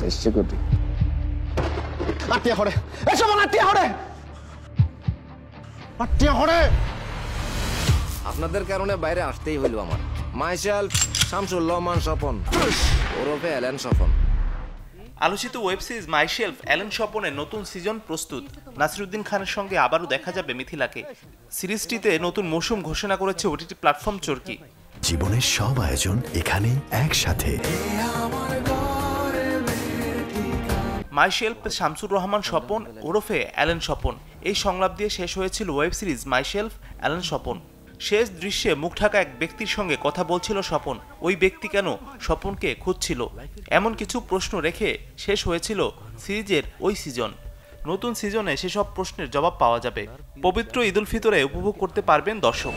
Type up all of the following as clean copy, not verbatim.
এসছে কোটি আত্মীয় হরে এসব আত্মীয় হরে আত্মীয় হরে আপনাদের কারণে বাইরে আসতেই হইল আমার। মাইসেলফ শামসুল রহমান স্বপন ওরফে অ্যালেন স্বপন। আলোচিত ওয়েব সিরিজ মাইশেলফ অ্যালেন স্বপনের নতুন সিজন প্রস্তুত। নাসিরুদ্দিন খানের সঙ্গে আবারও দেখা যাবে মিথিলাকে। সিরিজটিতে নতুন মৌসুম ঘোষণা করেছে ওটিটি প্ল্যাটফর্ম চরকি। জীবনের সব আয়োজন এখানে একসাথে। মাইশেলফ শামসুর রহমান স্বপন ওরফে অ্যালেন স্বপন এই সংলাপ দিয়ে শেষ হয়েছিল web series myself Allen Swapan. শেষ দৃশ্যে মুখ ঢাকা এক ব্যক্তির সঙ্গে কথা বলছিল স্বপন। ওই ব্যক্তি কেন স্বপনকে খুঁজছিল, এমন কিছু প্রশ্ন রেখে শেষ হয়েছিল সিরিজের ওই সিজন। নতুন সিজনে সেসব প্রশ্নের জবাব পাওয়া যাবে। পবিত্র ঈদ উল ফিতরে উপভোগ করতে পারবেন দর্শক।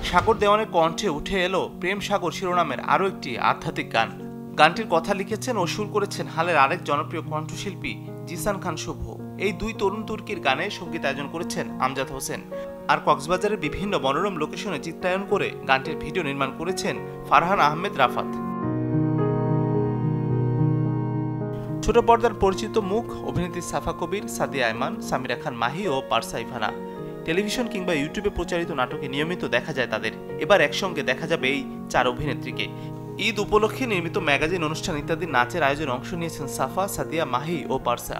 সাগর দেওয়ানের কণ্ঠে উঠে এলো প্রেম সাগর শিরোনামের আরও একটি আধ্যাত্মিক গান। গানটির কথা লিখেছেন ও সুর করেছেন হালের আরেক জনপ্রিয় কণ্ঠশিল্পী জিসান খান শুভ। এই দুই তরুণ তুর্কির গানে সঙ্গীতায়োজন করেছেন আমজাদ হোসেন। আর কক্সবাজারের বিভিন্ন মনোরম লোকেশনে চিত্রায়ন করে গানটির ভিডিও নির্মাণ করেছেন ফারহান আহমেদ রাফাত। ছোট পর্দার পরিচিত মুখ অভিনেত্রী সাফা কবির, সাদিয়া আয়মান, সামিরা খান মাহি ও পারসা ইভানা। টেলিভিশন কিংবা ইউটিউবে প্রচারিত নাটকে নিয়মিত দেখা যায় তাদের। এবার একসঙ্গে দেখা যাবে এই চার অভিনেত্রীকে। ঈদ উপলক্ষে নির্মিত ম্যাগাজিন, অনুষ্ঠান ইত্যাদি নাচের আয়োজনে অংশ নিয়েছেন সাফা, সাদিয়া, মাহি ও পারসা।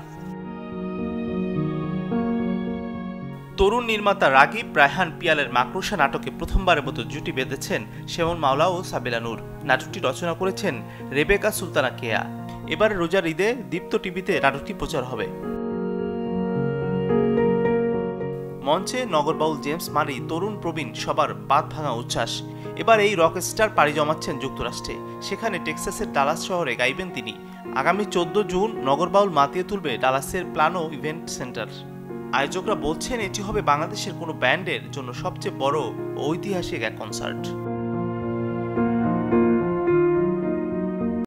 তরুণ নির্মাতা রাগিব রায়হান পিয়ালের মাকড়সা নাটকে প্রথমবারের মতো জুটি বেঁধেছেন শেমন মাওলা ও সাবিলা নূর। নাটকটি রচনা করেছেন রেবেকা সুলতানা কেয়া। এবার রোজার ঈদে দীপ্ত টিভিতে নাটকটি প্রচার হবে। মঞ্চে নগরবাউল জেমস মারি, তরুণ প্রবীণ সবার বাদ ভাঙা উচ্ছ্বাস। এবার এই রক স্টার পাড়ি জমাচ্ছেন যুক্তরাষ্ট্রে। সেখানে টেক্সাসের ডালাস শহরে গাইবেন তিনি। আগামী 14 জুন নগরবাউল মাতিয়ে তুলবে ডালাসের প্লানো ইভেন্ট সেন্টার। আয়োজকরা বলছেন এটি হবে বাংলাদেশের কোনো ব্যান্ডের জন্য সবচেয়ে বড় ও ঐতিহাসিক এক কনসার্ট।